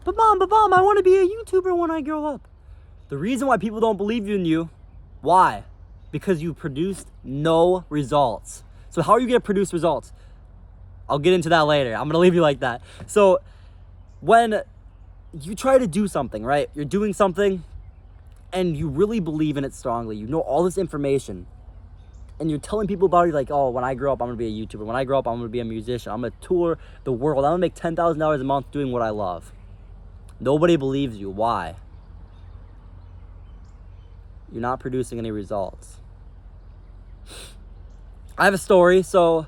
but mom, I want to be a YouTuber when I grow up. The reason why people don't believe in you, why? Because you produced no results. So how are you going to produce results? I'll get into that later. I'm going to leave you like that. So when you try to do something, right? You're doing something and you really believe in it strongly. You know all this information. And you're telling people about it like, oh, when I grow up, I'm going to be a YouTuber. When I grow up, I'm going to be a musician. I'm going to tour the world. I'm going to make $10,000 a month doing what I love. Nobody believes you. Why? You're not producing any results. I have a story. So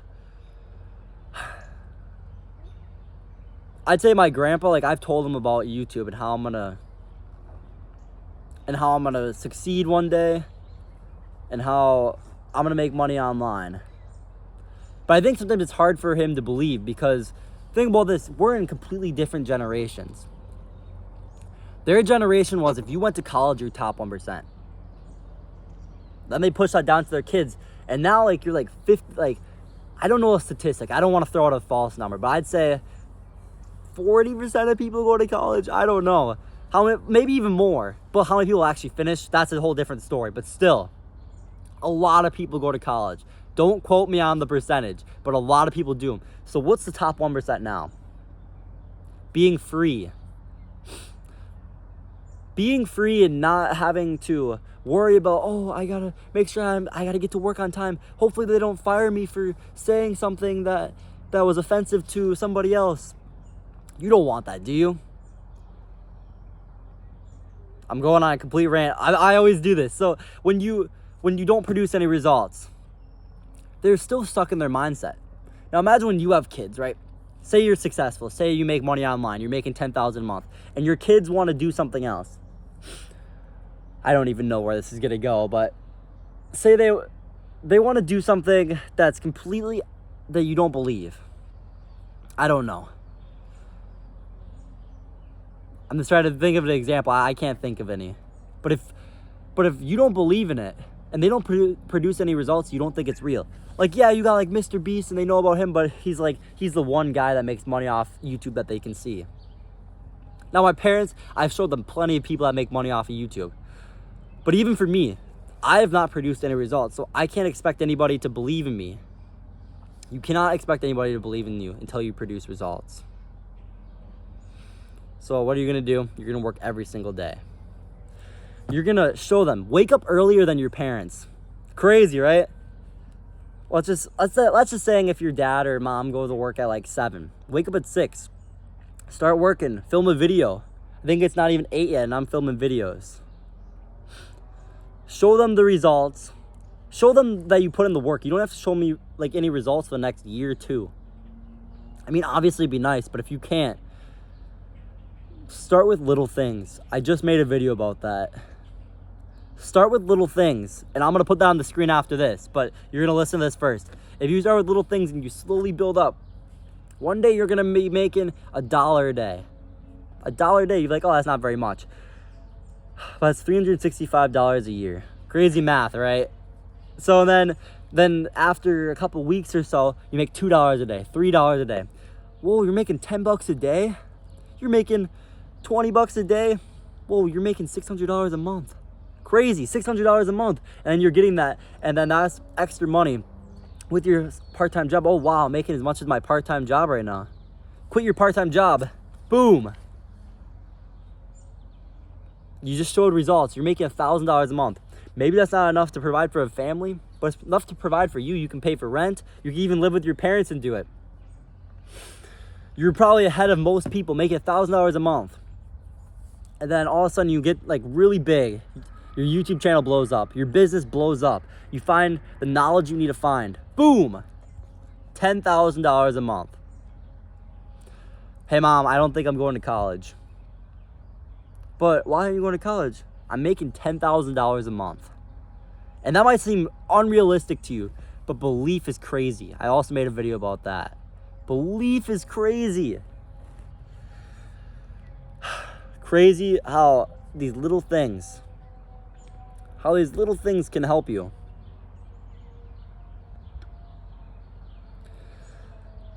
I'd say my grandpa, like I've told him about YouTube and how I'm gonna succeed one day and how I'm gonna make money online. But I think sometimes it's hard for him to believe because think about this, we're in completely different generations. Their generation was if you went to college, you're top 1%. Then they push that down to their kids. And now like you're like 50, like I don't know a statistic. I don't want to throw out a false number, but I'd say 40% of people go to college. I don't know. How many, maybe even more. But how many people actually finish? That's a whole different story. But still, a lot of people go to college. Don't quote me on the percentage, but a lot of people do. So what's the top 1% now? Being free. Being free and not having to worry about, oh, I gotta make sure I gotta get to work on time. Hopefully they don't fire me for saying something that was offensive to somebody else. You don't want that, do you? I'm going on a complete rant. I always do this. So when you don't produce any results, they're still stuck in their mindset. Now imagine when you have kids, right? Say you're successful. Say you make money online. You're making $10,000 a month. And your kids want to do something else. I don't even know where this is going to go, but say they want to do something that's completely that you don't believe. I don't know. I'm just trying to think of an example. I can't think of any. But if you don't believe in it and they don't produce any results, you don't think it's real. Like, yeah, you got like Mr. Beast and they know about him, but he's the one guy that makes money off YouTube that they can see. Now, my parents, I've showed them plenty of people that make money off of YouTube. But even for me, I have not produced any results, so I can't expect anybody to believe in me. You cannot expect anybody to believe in you until you produce results. So what are you going to do? You're going to work every single day. You're going to show them. Wake up earlier than your parents. Crazy, right? Let's just saying if your dad or mom goes to work at like 7, wake up at 6. Start working. Film a video. I think it's not even 8 yet and I'm filming videos. Show them the results. Show them that you put in the work. You don't have to show me like any results for the next year or two. I mean, obviously it'd be nice, but if you can't, start with little things. I just made a video about that. Start with little things. And I'm going to put that on the screen after this, but you're going to listen to this first. If you start with little things and you slowly build up, one day you're going to be making $1 a day. $1 a day. You're like, oh, that's not very much. But it's $365 a year. Crazy math, right? So then after a couple weeks or so, you make $2 a day, $3 a day. Whoa, you're making $10 a day? You're making $20 a day? Whoa, you're making $600 a month. Crazy, $600 a month. And you're getting that, and then that's extra money with your part-time job. Oh, wow, I'm making as much as my part-time job right now. Quit your part-time job. Boom. You just showed results. You're making $1,000 a month. Maybe that's not enough to provide for a family, but it's enough to provide for you. You can pay for rent. You can even live with your parents and do it. You're probably ahead of most people, making $1,000 a month. And then all of a sudden you get like really big. Your YouTube channel blows up. Your business blows up. You find the knowledge you need to find. Boom! $10,000 a month. Hey mom, I don't think I'm going to college. But why are you going to college? I'm making $10,000 a month. And that might seem unrealistic to you, but belief is crazy. I also made a video about that. Belief is crazy. Crazy how these little things can help you.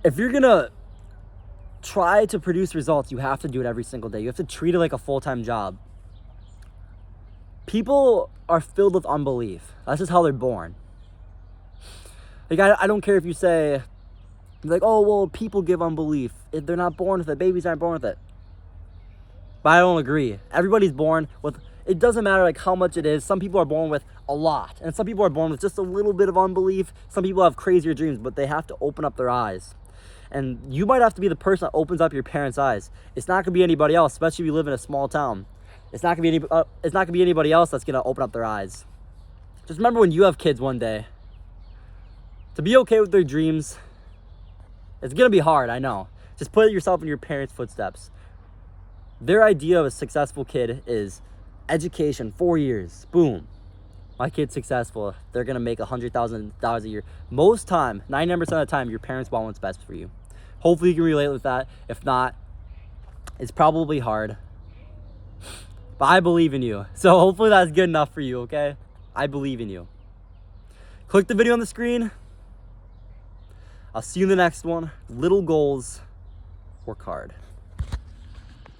If you're gonna try to produce results, you have to do it every single day. You have to treat it like a full-time job. People are filled with unbelief. That's just how they're born. Like, I don't care if you say, like, oh, well, people give unbelief. If they're not born with it, babies aren't born with it. But I don't agree. Everybody's born with, it doesn't matter like how much it is. Some people are born with a lot, and some people are born with just a little bit of unbelief. Some people have crazier dreams, but they have to open up their eyes. And you might have to be the person that opens up your parents' eyes. It's not gonna be anybody else, especially if you live in a small town. It's not gonna be anybody else that's gonna open up their eyes. Just remember when you have kids one day, to be okay with their dreams, it's gonna be hard, I know. Just put yourself in your parents' footsteps. Their idea of a successful kid is education, 4 years, boom. My kid's successful. They're gonna make $100,000 a year. Most time, 99% of the time, your parents want what's best for you. Hopefully you can relate with that. If not, it's probably hard. But I believe in you. So hopefully that's good enough for you, okay? I believe in you. Click the video on the screen. I'll see you in the next one. Little goals, work hard.